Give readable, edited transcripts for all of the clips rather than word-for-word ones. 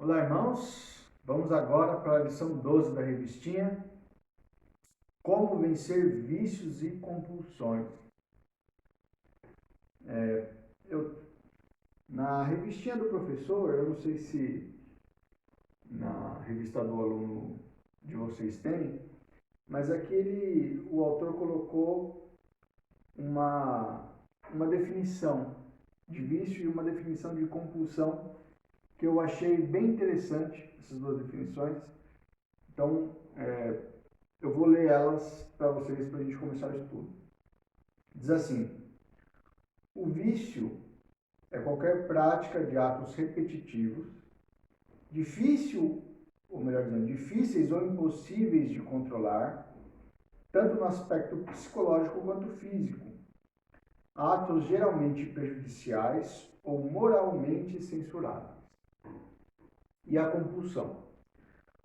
Olá, irmãos. Vamos agora para a lição 12 da revistinha Como vencer vícios e compulsões. Eu, na revistinha do professor, eu não sei se na revista do aluno de vocês tem, mas aqui o autor colocou uma, uma definição de vício e uma definição de compulsão que eu achei bem interessante, essas duas definições. Então, eu vou ler elas para vocês para a gente começar o estudo. Diz assim: o vício é qualquer prática de atos repetitivos, difícil, ou melhor dizendo, difíceis ou impossíveis de controlar, tanto no aspecto psicológico quanto físico. Atos geralmente prejudiciais ou moralmente censuráveis. E a compulsão.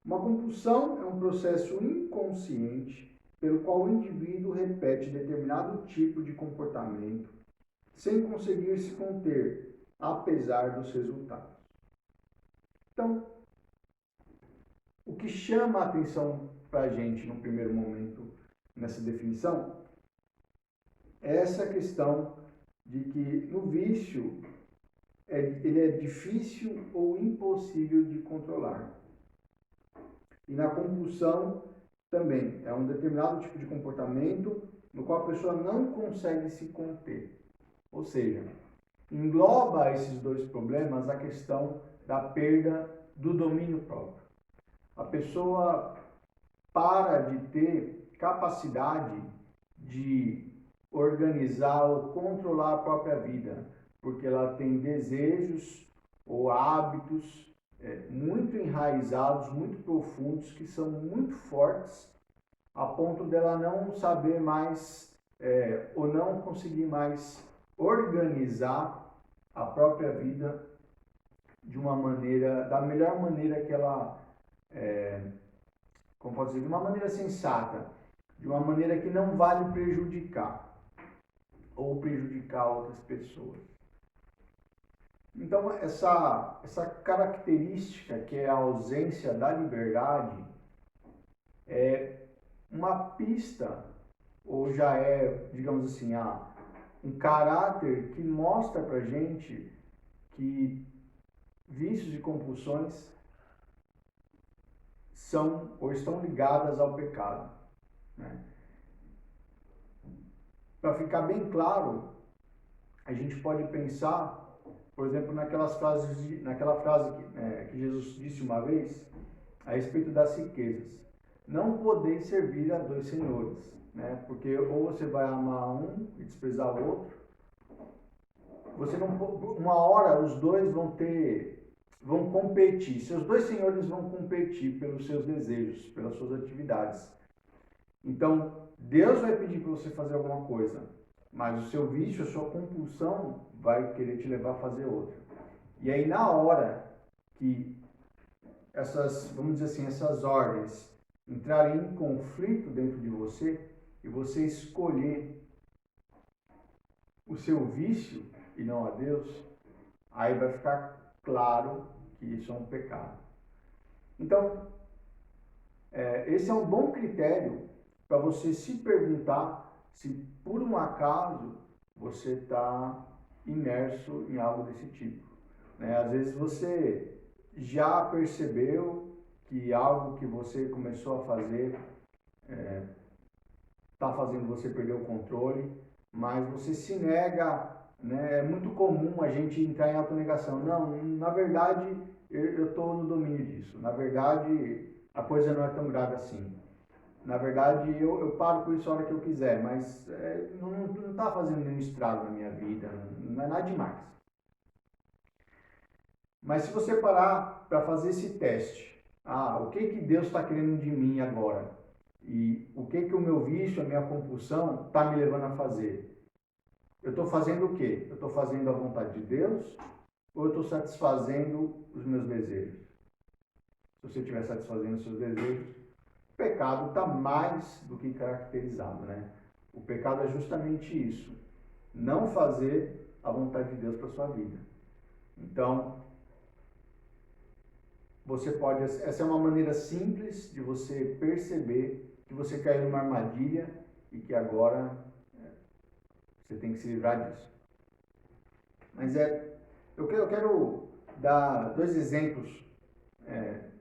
Uma compulsão é um processo inconsciente pelo qual o indivíduo repete determinado tipo de comportamento sem conseguir se conter, apesar dos resultados. Então, o que chama a atenção para a gente no primeiro momento nessa definição é essa questão de que no vício ele é difícil ou impossível de controlar. E na compulsão também é um determinado tipo de comportamento no qual a pessoa não consegue se conter. Ou seja, engloba esses dois problemas a questão da perda do domínio próprio. A pessoa para de ter capacidade de organizar ou controlar a própria vida, porque ela tem desejos ou hábitos muito enraizados, muito profundos, que são muito fortes, a ponto dela não saber mais ou não conseguir mais organizar a própria vida de uma maneira, da melhor maneira que ela, como pode dizer, de uma maneira sensata, de uma maneira que não vale prejudicar ou prejudicar outras pessoas. Então, essa característica que é a ausência da liberdade é uma pista, ou já é, digamos assim, um caráter que mostra pra gente que vícios e compulsões são ou estão ligadas ao pecado. Né? Para ficar bem claro, a gente pode pensar, por exemplo, naquela frase que Jesus disse uma vez a respeito das riquezas. Não podeis servir a dois senhores, né? Porque ou você vai amar um e desprezar o outro, você não, uma hora os dois vão competir, seus dois senhores vão competir pelos seus desejos, pelas suas atividades. Então, Deus vai pedir para você fazer alguma coisa, mas o seu vício, a sua compulsão vai querer te levar a fazer outra. E aí, na hora que essas, vamos dizer assim, essas ordens entrarem em conflito dentro de você e você escolher o seu vício e não a Deus, aí vai ficar claro que isso é um pecado. Então, esse é um bom critério para você se perguntar se por um acaso você está imerso em algo desse tipo. Né? Às vezes você já percebeu que algo que você começou a fazer está fazendo você perder o controle, mas você se nega, né? É muito comum a gente entrar em autonegação. Não, na verdade eu estou no domínio disso. Na verdade a coisa não é tão grave assim. Na verdade eu paro com isso a hora que eu quiser, mas não está fazendo nenhum estrago na minha vida, não é nada demais. Mas se você parar para fazer esse teste, o que Deus está querendo de mim agora? E o que o meu vício, a minha compulsão está me levando a fazer? Eu estou fazendo o quê? Eu estou fazendo a vontade de Deus ou eu estou satisfazendo os meus desejos? Se você estiver satisfazendo os seus desejos, o pecado está mais do que caracterizado, né? O pecado é justamente isso, não fazer a vontade de Deus para sua vida. Então, você pode, essa é uma maneira simples de você perceber que você caiu numa armadilha e que agora você tem que se livrar disso. Mas eu quero dar dois exemplos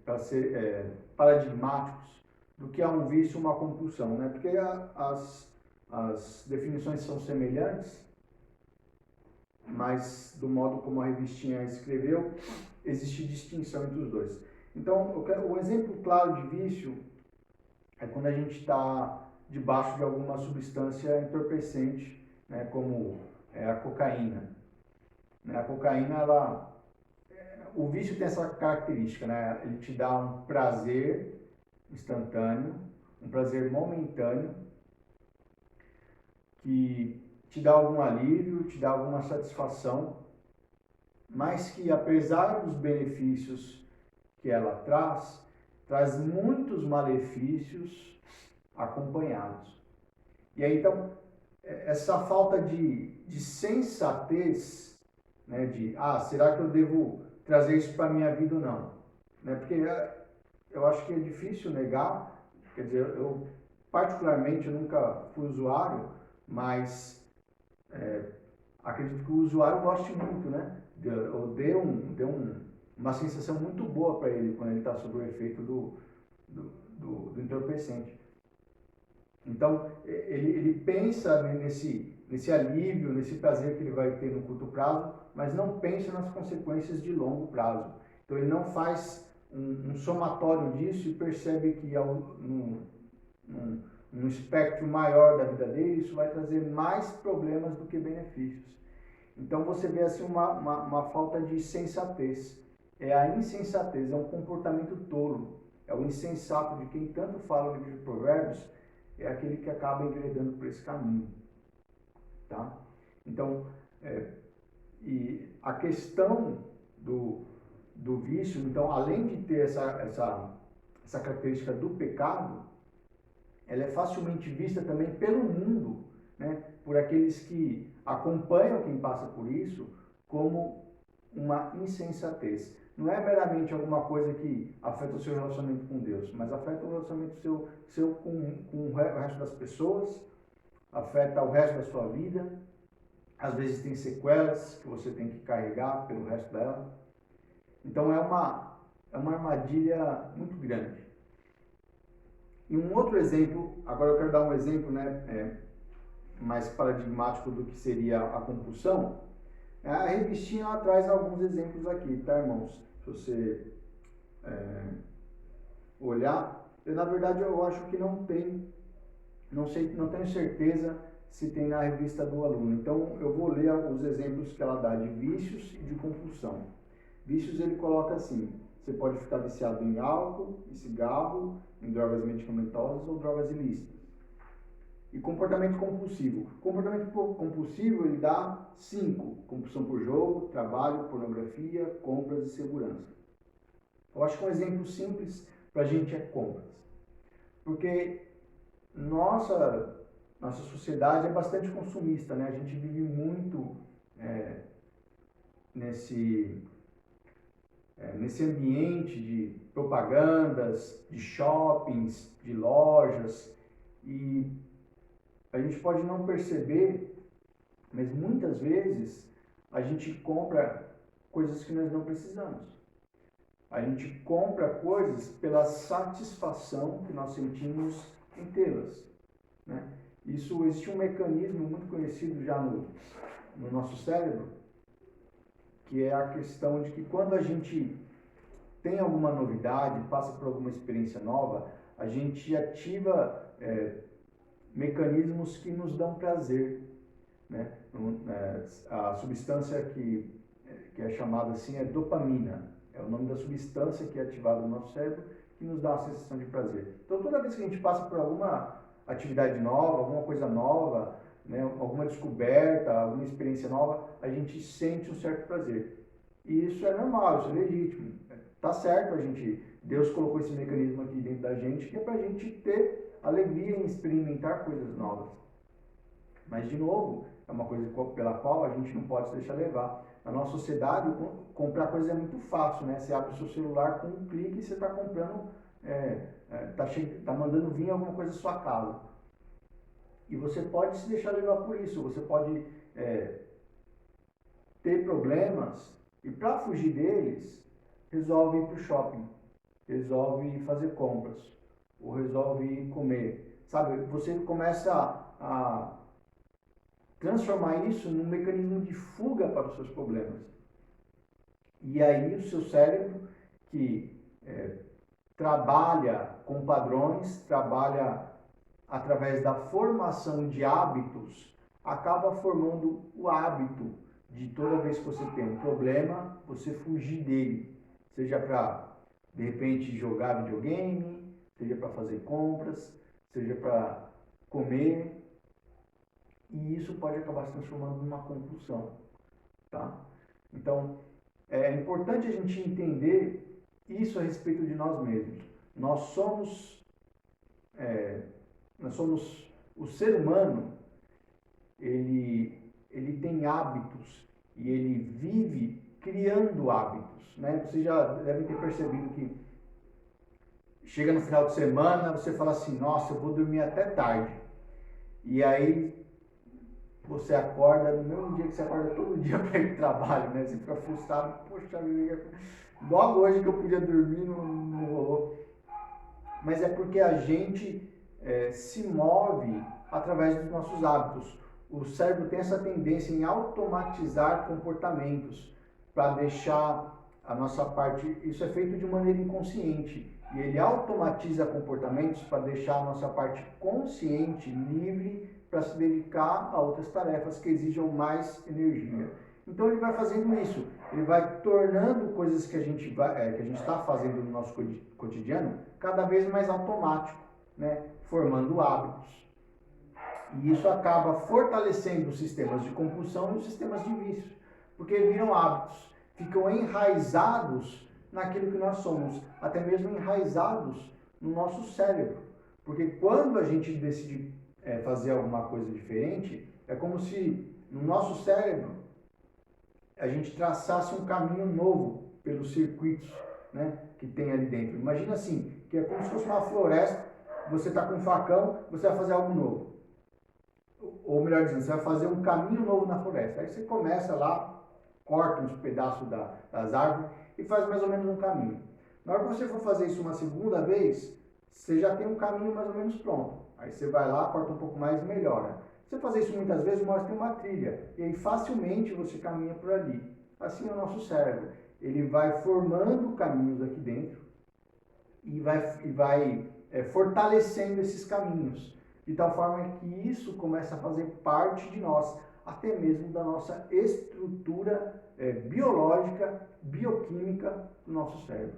para ser paradigmáticos do que é um vício e uma compulsão, né? Porque as definições são semelhantes, mas do modo como a revistinha escreveu, existe distinção entre os dois. Então, o exemplo claro de vício é quando a gente está debaixo de alguma substância entorpecente, né, como a cocaína. A cocaína, o vício tem essa característica, né? Ele te dá um prazer instantâneo, um prazer momentâneo, que te dá algum alívio, te dá alguma satisfação, mas que apesar dos benefícios que ela traz muitos malefícios acompanhados. E aí, então, essa falta de sensatez, né, será que eu devo trazer isso para a minha vida ou não? Né, porque eu acho que é difícil negar, quer dizer, eu particularmente eu nunca fui usuário, mas acredito que o usuário goste muito, né? Dê uma sensação muito boa para ele quando ele está sob o efeito do entorpecente. Então, ele pensa nesse alívio, nesse prazer que ele vai ter no curto prazo, mas não pensa nas consequências de longo prazo. Então, ele não faz um somatório disso e percebe que num espectro maior da vida dele, isso vai trazer mais problemas do que benefícios. Então, você vê assim uma falta de sensatez. É a insensatez, é um comportamento tolo. É o insensato de quem tanto fala no livro de Provérbios, é aquele que acaba enveredando por esse caminho, tá? Então, e a questão do vício, então, além de ter essa característica do pecado, ela é facilmente vista também pelo mundo, né? Por aqueles que acompanham quem passa por isso, como uma insensatez. Não é meramente alguma coisa que afeta o seu relacionamento com Deus, mas afeta o relacionamento seu com o resto das pessoas, afeta o resto da sua vida. Às vezes tem sequelas que você tem que carregar pelo resto dela. Então é uma armadilha muito grande. E um outro exemplo, agora eu quero dar um exemplo, né, mais paradigmático do que seria a compulsão. A revistinha ela traz alguns exemplos aqui, tá, irmãos? Se você olhar, na verdade eu acho que não tenho certeza se tem na revista do aluno. Então eu vou ler os exemplos que ela dá de vícios e de compulsão. Vícios ele coloca assim: você pode ficar viciado em álcool, em cigarro, em drogas medicamentosas ou drogas ilícitas. E comportamento compulsivo. Comportamento compulsivo ele dá 5. Compulsão por jogo, trabalho, pornografia, compras e segurança. Eu acho que um exemplo simples para a gente é compras. Porque nossa sociedade é bastante consumista, né? A gente vive muito nesse ambiente de propagandas, de shoppings, de lojas, e a gente pode não perceber, mas muitas vezes a gente compra coisas que nós não precisamos. A gente compra coisas pela satisfação que nós sentimos em tê-las, né? Isso existe um mecanismo muito conhecido já no nosso cérebro, que é a questão de que quando a gente tem alguma novidade, passa por alguma experiência nova, a gente ativa mecanismos que nos dão prazer, né? A substância que é chamada assim é dopamina, é o nome da substância que é ativada no nosso cérebro que nos dá uma sensação de prazer. Então toda vez que a gente passa por alguma atividade nova, alguma coisa nova, né, alguma descoberta, alguma experiência nova, a gente sente um certo prazer. E isso é normal, isso é legítimo. Tá certo, Deus colocou esse mecanismo aqui dentro da gente que é para a gente ter alegria em experimentar coisas novas. Mas, de novo, é uma coisa pela qual a gente não pode se deixar levar. Na nossa sociedade, comprar coisa é muito fácil, né? Você abre o seu celular com um clique e você está comprando, tá mandando vir alguma coisa da sua casa. E você pode se deixar levar por isso, você pode ter problemas e para fugir deles, resolve ir para o shopping, resolve fazer compras, ou resolve ir comer. Sabe, você começa a transformar isso num mecanismo de fuga para os seus problemas. E aí o seu cérebro, que trabalha com padrões, trabalha através da formação de hábitos, acaba formando o hábito de toda vez que você tem um problema, você fugir dele. Seja para, de repente, jogar videogame, seja para fazer compras, seja para comer. E isso pode acabar se transformando numa compulsão, tá? Então, é importante a gente entender isso a respeito de nós mesmos. Nós somos, o ser humano, ele tem hábitos e ele vive criando hábitos, né? Vocês já devem ter percebido que chega no final de semana, você fala assim, nossa, eu vou dormir até tarde. E aí você acorda, no mesmo dia que você acorda todo dia para ir para o trabalho, né? Você fica frustrado, poxa vida, logo hoje que eu podia dormir, não rolou. Mas é porque a gente se move através dos nossos hábitos. O cérebro tem essa tendência em automatizar comportamentos para deixar a nossa parte. Isso é feito de maneira inconsciente. E ele automatiza comportamentos para deixar a nossa parte consciente livre para se dedicar a outras tarefas que exijam mais energia. Então ele vai fazendo isso, ele vai tornando coisas que a gente está fazendo no nosso cotidiano cada vez mais automático, né? Formando hábitos. E isso acaba fortalecendo os sistemas de compulsão e os sistemas de vício, porque viram hábitos, ficam enraizados naquilo que nós somos, até mesmo enraizados no nosso cérebro. Porque quando a gente decide fazer alguma coisa diferente, é como se no nosso cérebro a gente traçasse um caminho novo pelos circuitos, né, que tem ali dentro. Imagina assim, que é como se fosse uma floresta, você está com um facão, você vai fazer algo novo. Ou melhor dizendo, você vai fazer um caminho novo na floresta. Aí você começa lá, corta uns pedaços das árvores e faz mais ou menos um caminho. Na hora que você for fazer isso uma segunda vez, você já tem um caminho mais ou menos pronto. Aí você vai lá, corta um pouco mais e melhora. Você fazer isso muitas vezes, uma hora tem uma trilha. E aí facilmente você caminha por ali. Assim é o nosso cérebro. Ele vai formando caminhos aqui dentro e vai fortalecendo esses caminhos. De tal forma que isso começa a fazer parte de nós, até mesmo da nossa estrutura biológica, bioquímica do nosso cérebro.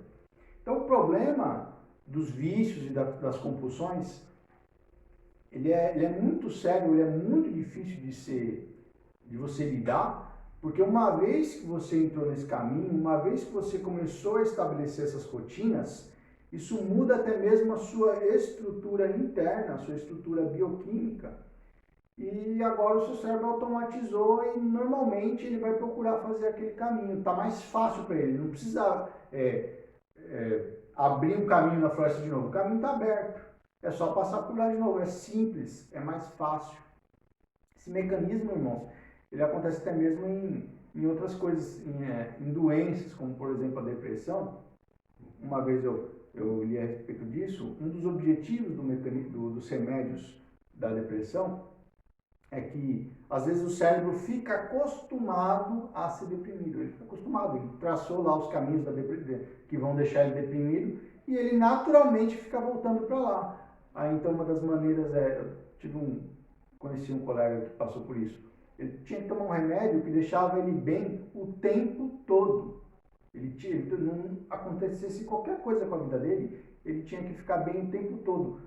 Então o problema dos vícios e das compulsões, ele é muito sério, ele é muito difícil de você lidar, porque uma vez que você entrou nesse caminho, uma vez que você começou a estabelecer essas rotinas, isso muda até mesmo a sua estrutura interna, a sua estrutura bioquímica. E agora o seu cérebro automatizou e normalmente ele vai procurar fazer aquele caminho. Está mais fácil para ele, não precisa abrir um caminho na floresta de novo. O caminho está aberto. É só passar por lá de novo. É simples, é mais fácil. Esse mecanismo, irmãos, ele acontece até mesmo em outras coisas, em doenças, como por exemplo a depressão. Uma vez eu li a respeito disso. Um dos objetivos dos remédios da depressão é que às vezes o cérebro fica acostumado a ser deprimido. Ele fica acostumado, ele traçou lá os caminhos que vão deixar ele deprimido e ele naturalmente fica voltando para lá. Aí então uma das maneiras conheci um colega que passou por isso. Ele tinha que tomar um remédio que deixava ele bem o tempo todo. Não acontecesse qualquer coisa com a vida dele, ele tinha que ficar bem o tempo todo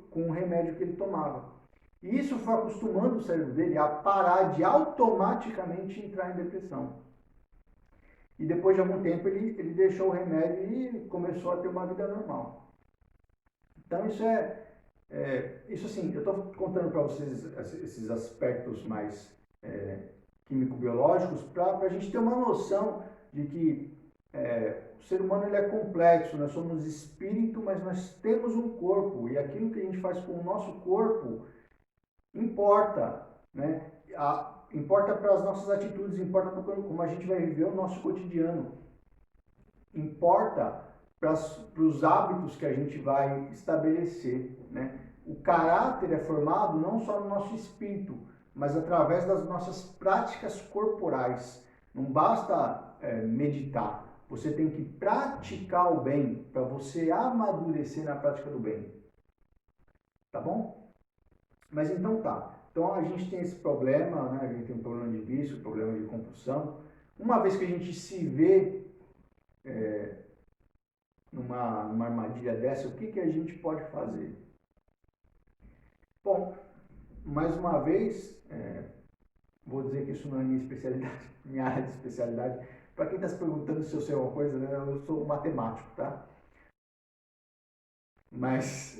com o remédio que ele tomava. E isso foi acostumando o cérebro dele a parar de automaticamente entrar em depressão. E depois de algum tempo ele deixou o remédio e começou a ter uma vida normal. Então isso assim, eu estou contando para vocês esses aspectos mais químico-biológicos para a gente ter uma noção de que o ser humano ele é complexo, nós somos espírito, mas nós temos um corpo e aquilo que a gente faz com o nosso corpo importa, né? Importa para as nossas atitudes, importa para como a gente vai viver o nosso cotidiano, importa para os hábitos que a gente vai estabelecer, né? O caráter é formado não só no nosso espírito, mas através das nossas práticas corporais. Não basta meditar, você tem que praticar o bem para você amadurecer na prática do bem. Tá bom? Mas então tá. Então a gente tem esse problema, né? A gente tem um problema de vício, problema de compulsão. Uma vez que a gente se vê numa armadilha dessa, o que a gente pode fazer? Bom, mais uma vez, vou dizer que isso não é minha especialidade, minha área de especialidade. Para quem está se perguntando se eu sei uma coisa, né? Eu sou matemático, tá? Mas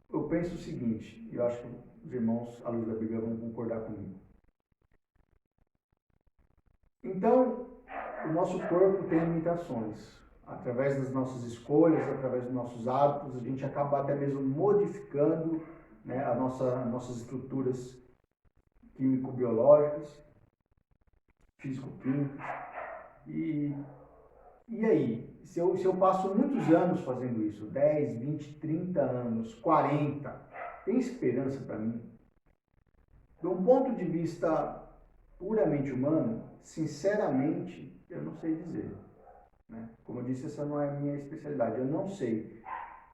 eu penso o seguinte, e eu acho que os irmãos à luz da Bíblia vão concordar comigo. Então, o nosso corpo tem limitações. Através das nossas escolhas, através dos nossos hábitos, a gente acaba até mesmo modificando, né, nossas estruturas químico-biológicas, físico-químicas. E aí? Se eu passo muitos anos fazendo isso, 10, 20, 30 anos, 40, tem esperança para mim? De um ponto de vista puramente humano, sinceramente, eu não sei dizer. Né? Como eu disse, essa não é a minha especialidade. Eu não sei.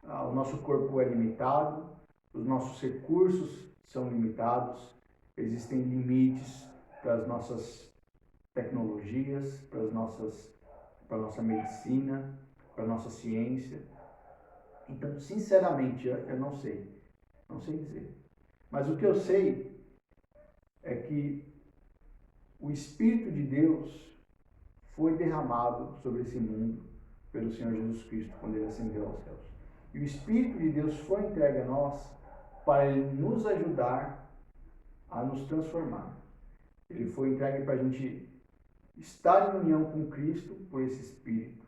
O nosso corpo é limitado, os nossos recursos são limitados, existem limites para as nossas tecnologias, para a nossa medicina, para a nossa ciência. Então, sinceramente, eu não sei. Não sei dizer. Mas o que eu sei é que o Espírito de Deus foi derramado sobre esse mundo pelo Senhor Jesus Cristo quando ele ascendeu aos céus. E o Espírito de Deus foi entregue a nós para ele nos ajudar a nos transformar. Ele foi entregue para a gente estar em união com Cristo por esse Espírito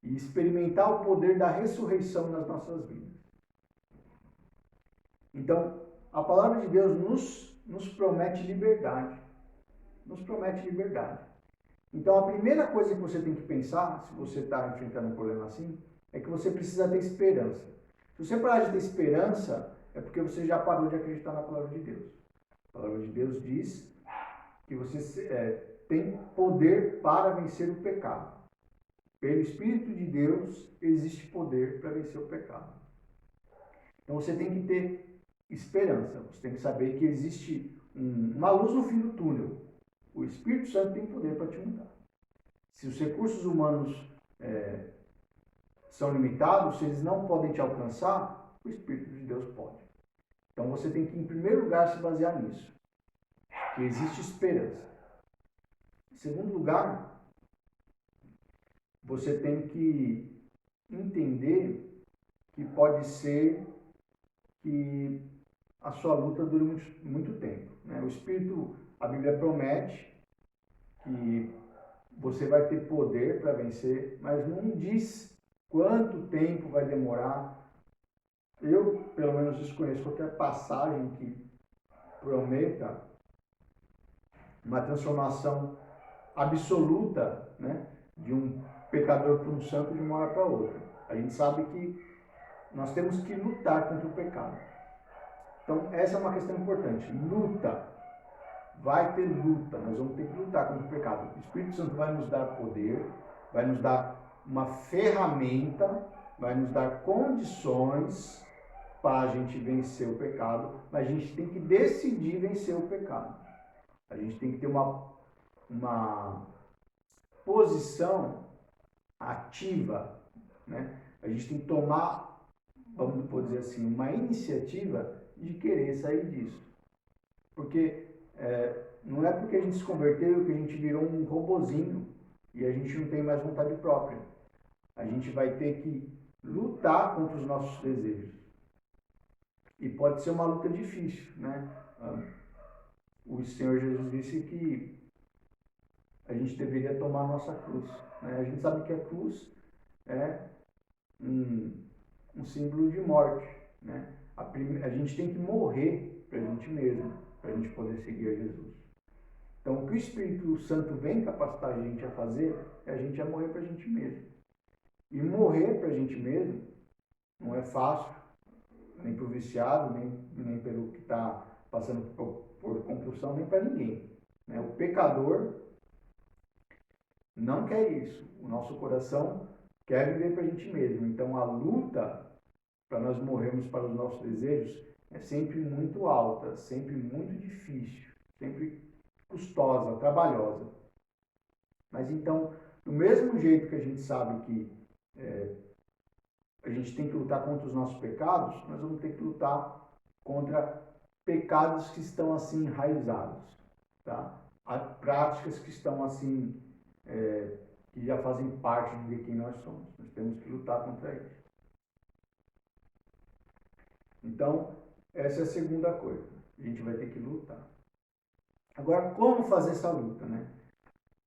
e experimentar o poder da ressurreição nas nossas vidas. Então, a palavra de Deus nos promete liberdade. Nos promete liberdade. Então, a primeira coisa que você tem que pensar, se você está enfrentando um problema assim, é que você precisa ter esperança. Se você parar de ter esperança, é porque você já parou de acreditar na palavra de Deus. A palavra de Deus diz que você tem poder para vencer o pecado. Pelo Espírito de Deus, existe poder para vencer o pecado. Então, você tem que ter esperança. Você tem que saber que existe uma luz no fim do túnel. O Espírito Santo tem poder para te mudar. Se os recursos humanos são limitados, se eles não podem te alcançar, o Espírito de Deus pode. Então você tem que, em primeiro lugar, se basear nisso. Que existe esperança. Em segundo lugar, você tem que entender que pode ser que a sua luta dure muito, muito tempo. Né? O Espírito, a Bíblia promete que você vai ter poder para vencer, mas não diz quanto tempo vai demorar. Eu, pelo menos, desconheço qualquer passagem que prometa uma transformação absoluta, né, de um pecador para um santo de uma hora para outra. A gente sabe que nós temos que lutar contra o pecado. Então, essa é uma questão importante. Luta. Vai ter luta. Nós vamos ter que lutar contra o pecado. O Espírito Santo vai nos dar poder, vai nos dar uma ferramenta, vai nos dar condições para a gente vencer o pecado, mas a gente tem que decidir vencer o pecado. A gente tem que ter uma posição ativa, né? A gente tem que tomar, vamos dizer assim, uma iniciativa de querer sair disso. Porque não é porque a gente se converteu que a gente virou um robozinho e a gente não tem mais vontade própria. A gente vai ter que lutar contra os nossos desejos. E pode ser uma luta difícil, né? o Senhor Jesus disse que a gente deveria tomar a nossa cruz, né? A gente sabe que a cruz é um símbolo de morte, né? A gente tem que morrer para a gente mesmo, para a gente poder seguir a Jesus. Então, o que o Espírito Santo vem capacitar a gente a fazer é a gente a morrer para a gente mesmo. E morrer para a gente mesmo não é fácil, nem para o viciado, nem pelo que está passando por compulsão, nem para ninguém, né? O pecador não quer isso. O nosso coração quer viver para a gente mesmo. Então, a luta para nós morrermos para os nossos desejos é sempre muito alta, sempre muito difícil, sempre custosa, trabalhosa. Mas então, do mesmo jeito que a gente sabe que a gente tem que lutar contra os nossos pecados, nós vamos ter que lutar contra pecados que estão assim enraizados, tá? Há práticas que estão assim, que já fazem parte de quem nós somos. Nós temos que lutar contra isso. Então, essa é a segunda coisa. A gente vai ter que lutar. Agora, como fazer essa luta, né?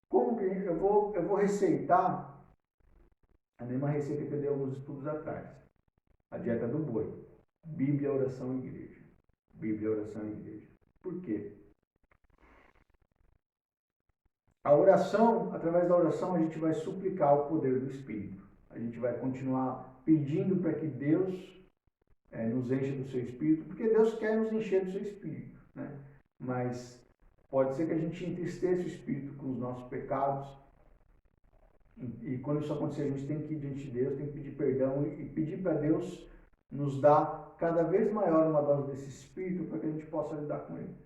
Como que eu vou receitar a mesma receita que eu dei alguns estudos atrás. A dieta do boi. Bíblia, oração e igreja. Bíblia, oração e igreja. Por quê? A oração, através da oração, a gente vai suplicar o poder do Espírito. A gente vai continuar pedindo para que Deus nos encha do seu Espírito, porque Deus quer nos encher do seu Espírito, né? Mas pode ser que a gente entristeça o Espírito com os nossos pecados, e quando isso acontecer, a gente tem que ir diante de Deus, tem que pedir perdão e pedir para Deus nos dar cada vez maior uma dose desse Espírito para que a gente possa lidar com ele.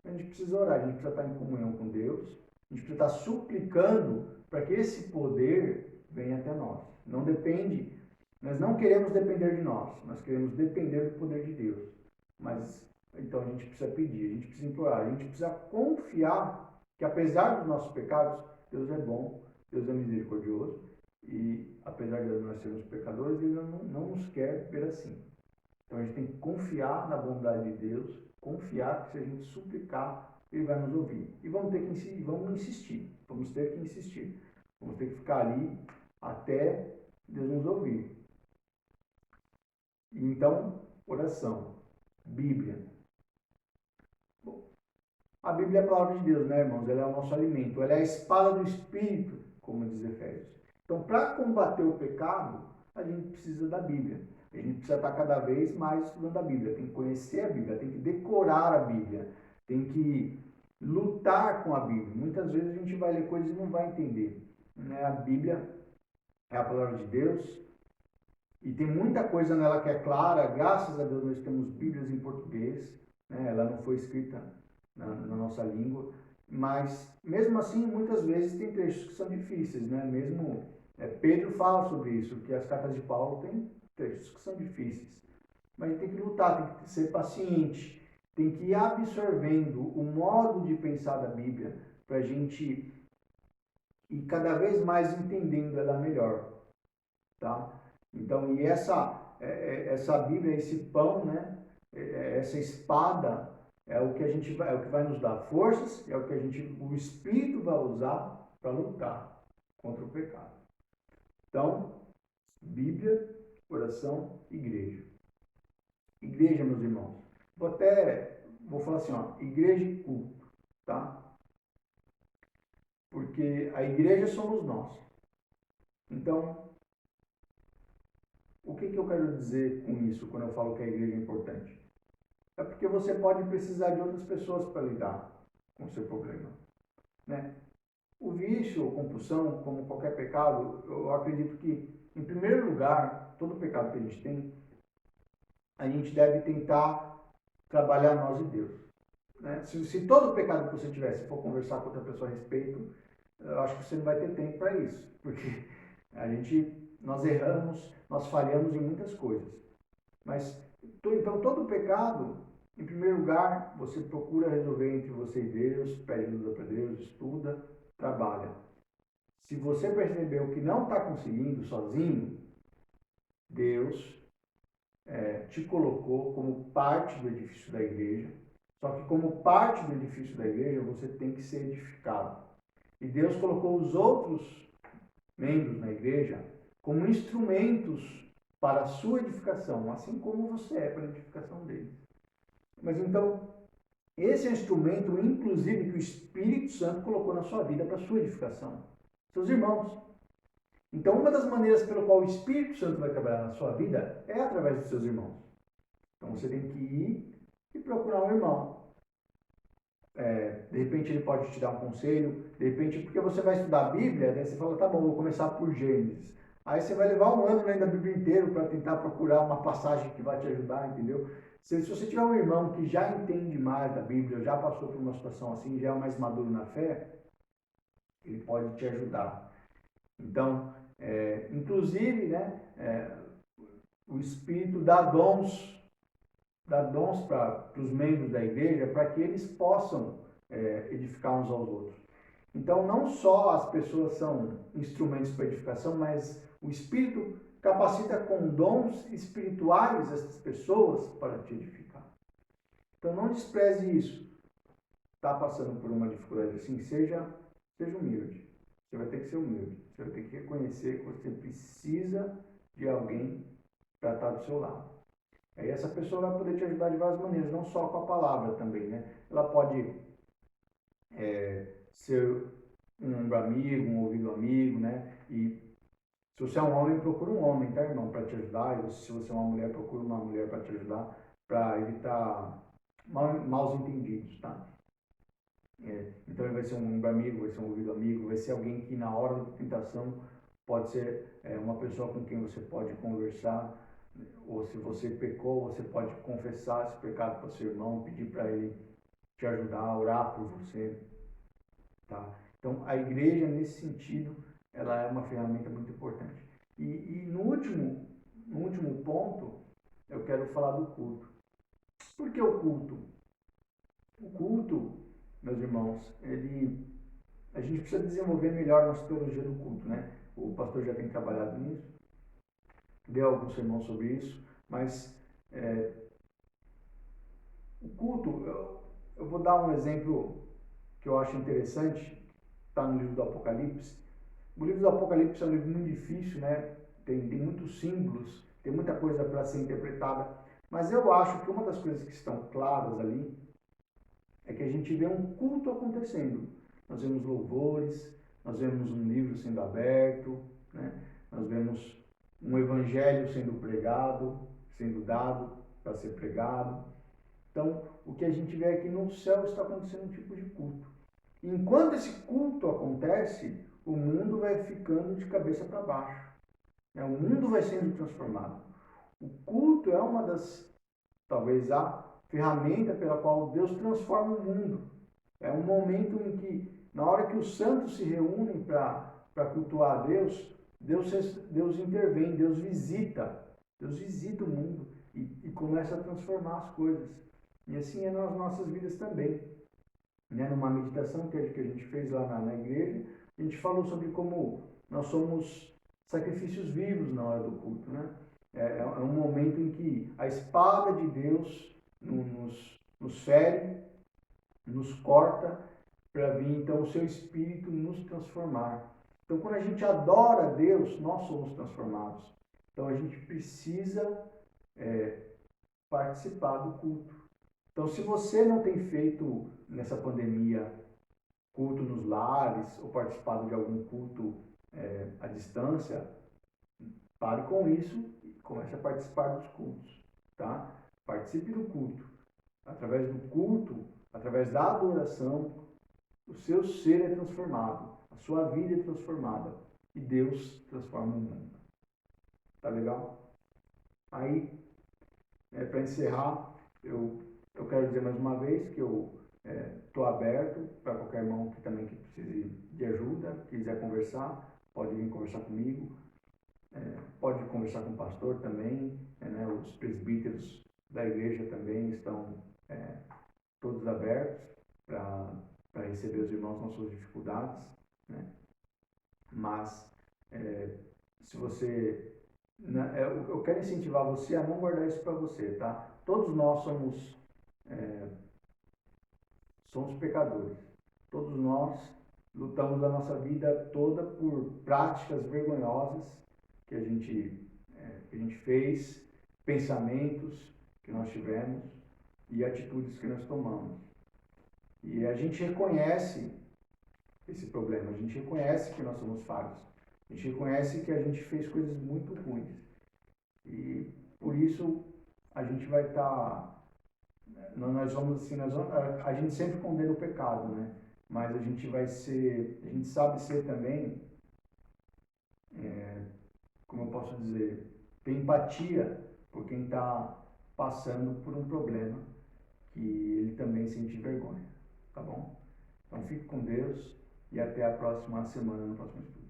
A gente precisa orar, a gente precisa estar em comunhão com Deus, a gente precisa estar suplicando para que esse poder venha até nós. Não depende, nós não queremos depender de nós queremos depender do poder de Deus. Mas então a gente precisa pedir, a gente precisa implorar, a gente precisa confiar que apesar dos nossos pecados, Deus é bom, Deus é misericordioso e apesar de nós sermos pecadores, Ele não nos quer ver assim. Então a gente tem que confiar na bondade de Deus, confiar que se a gente suplicar, Ele vai nos ouvir. E vamos ter que insistir, vamos ter que insistir. Vamos ter que ficar ali até Deus nos ouvir. Então, oração, Bíblia. Bom, a Bíblia é a palavra de Deus, né, irmãos? Ela é o nosso alimento, ela é a espada do Espírito, como diz Efésios. Então, para combater o pecado, a gente precisa da Bíblia. A gente precisa estar cada vez mais estudando a Bíblia, tem que conhecer a Bíblia, tem que decorar a Bíblia, tem que lutar com a Bíblia. Muitas vezes a gente vai ler coisas e não vai entender, né? A Bíblia é a palavra de Deus e tem muita coisa nela que é clara. Graças a Deus nós temos Bíblias em português, né? Ela não foi escrita na nossa língua, mas mesmo assim muitas vezes tem trechos que são difíceis, né? Mesmo Pedro fala sobre isso, que as cartas de Paulo têm trechos que são difíceis. Mas a gente tem que lutar, tem que ser paciente, tem que ir absorvendo o modo de pensar da Bíblia para a gente ir cada vez mais entendendo ela melhor, tá? Então, e essa Bíblia, esse pão, né? Essa espada é o que é o que vai nos dar forças, é o que o Espírito vai usar para lutar contra o pecado. Então, Bíblia, oração, igreja. Igreja, meus irmãos. Vou falar assim, ó, igreja e culto, tá? Porque a igreja somos nós. Então, o que eu quero dizer com isso, quando eu falo que a igreja é importante? É porque você pode precisar de outras pessoas para lidar com o seu problema, né? O vício ou compulsão, como qualquer pecado, eu acredito que, em primeiro lugar, todo pecado que a gente tem, a gente deve tentar trabalhar nós e Deus, né? Se todo pecado que você tiver, se for conversar com outra pessoa a respeito, eu acho que você não vai ter tempo para isso, porque nós erramos, nós falhamos em muitas coisas. Mas, então, todo pecado, em primeiro lugar, você procura resolver entre você e Deus, pede ajuda para Deus, estuda, trabalha. Se você percebeu que não está conseguindo sozinho, Deus te colocou como parte do edifício da igreja. Só que como parte do edifício da igreja, você tem que ser edificado. E Deus colocou os outros membros na igreja como instrumentos para a sua edificação, assim como você é para a edificação deles. Mas então, esse é o instrumento, inclusive, que o Espírito Santo colocou na sua vida para a sua edificação. Seus irmãos. Então, uma das maneiras pelo qual o Espírito Santo vai trabalhar na sua vida é através dos seus irmãos. Então, você tem que ir e procurar um irmão. De repente, ele pode te dar um conselho. De repente, porque você vai estudar a Bíblia, daí você fala, tá bom, vou começar por Gênesis. Aí você vai levar um ano lendo da Bíblia inteira para tentar procurar uma passagem que vai te ajudar, entendeu? Se você tiver um irmão que já entende mais da Bíblia, já passou por uma situação assim, já é mais maduro na fé, ele pode te ajudar. Então, inclusive, né, o Espírito dá dons para os membros da igreja para que eles possam edificar uns aos outros. Então, não só as pessoas são instrumentos para edificação, mas o Espírito capacita com dons espirituais essas pessoas para te edificar. Então, não despreze isso. Está passando por uma dificuldade assim, seja humilde. Você vai ter que ser humilde. Você vai ter que reconhecer que você precisa de alguém para estar do seu lado. Aí essa pessoa vai poder te ajudar de várias maneiras, não só com a palavra também, né? Ela pode ser um ombro amigo, um ouvido amigo, né? E se você é um homem, procura um homem, tá, irmão, para te ajudar. E se você é uma mulher, procura uma mulher para te ajudar, para evitar maus entendidos, tá? Então ele vai ser um ombro amigo, vai ser um ouvido amigo, vai ser alguém que na hora da tentação pode ser uma pessoa com quem você pode conversar, ou se você pecou, você pode confessar esse pecado para seu irmão, pedir para ele te ajudar, orar por você, tá? Então a igreja nesse sentido, ela é uma ferramenta muito importante. E no último ponto, eu quero falar do culto. Por que o culto? O culto, meus irmãos, a gente precisa desenvolver melhor a nossa teologia do culto, né? O pastor já tem trabalhado nisso, deu alguns sermões sobre isso, mas o culto, eu vou dar um exemplo que eu acho interessante, está no livro do Apocalipse. O livro do Apocalipse é um livro muito difícil, né? Tem muitos símbolos, tem muita coisa para ser interpretada, mas eu acho que uma das coisas que estão claras ali é que a gente vê um culto acontecendo. Nós vemos louvores, nós vemos um livro sendo aberto, né? Nós vemos um evangelho sendo pregado, sendo dado para ser pregado. Então, o que a gente vê aqui no céu está acontecendo um tipo de culto. E enquanto esse culto acontece, o mundo vai ficando de cabeça para baixo. Né? O mundo vai sendo transformado. O culto é uma das, talvez, a ferramenta pela qual Deus transforma o mundo. É um momento em que, na hora que os santos se reúnem para cultuar a Deus, Deus intervém, Deus visita o mundo e começa a transformar as coisas. E assim é nas nossas vidas também. Né? Numa meditação que a gente fez lá na igreja, a gente falou sobre como nós somos sacrifícios vivos na hora do culto. Né? É um momento em que a espada de Deus nos fere, nos corta, para vir então o seu Espírito nos transformar. Então, quando a gente adora a Deus, nós somos transformados. Então, a gente precisa participar do culto. Então, se você não tem feito nessa pandemia culto nos lares ou participado de algum culto à distância, pare com isso e comece a participar dos cultos, tá? Participe do culto. Através do culto, através da adoração, o seu ser é transformado, a sua vida é transformada e Deus transforma o mundo. Tá legal? Aí, para encerrar, eu quero dizer mais uma vez que eu estou aberto para qualquer irmão que também que precise de ajuda, quiser conversar, pode vir conversar comigo, pode conversar com o pastor também, né? Os presbíteros da igreja também estão todos abertos para receber os irmãos nas suas dificuldades, né? Mas se você, né, eu quero incentivar você a não guardar isso para você, tá? Todos nós somos somos pecadores. Todos nós lutamos a nossa vida toda por práticas vergonhosas que que a gente fez, pensamentos que nós tivemos e atitudes que nós tomamos. E a gente reconhece esse problema, a gente reconhece que nós somos falhos, a gente reconhece que a gente fez coisas muito ruins. E por isso a gente vai estar, nós vamos assim, a gente sempre condena o pecado, né? Mas a gente vai ser, a gente sabe ser também, como eu posso dizer, ter empatia por quem está passando por um problema que ele também sente vergonha, tá bom? Então fique com Deus e até a próxima semana no próximo estudo.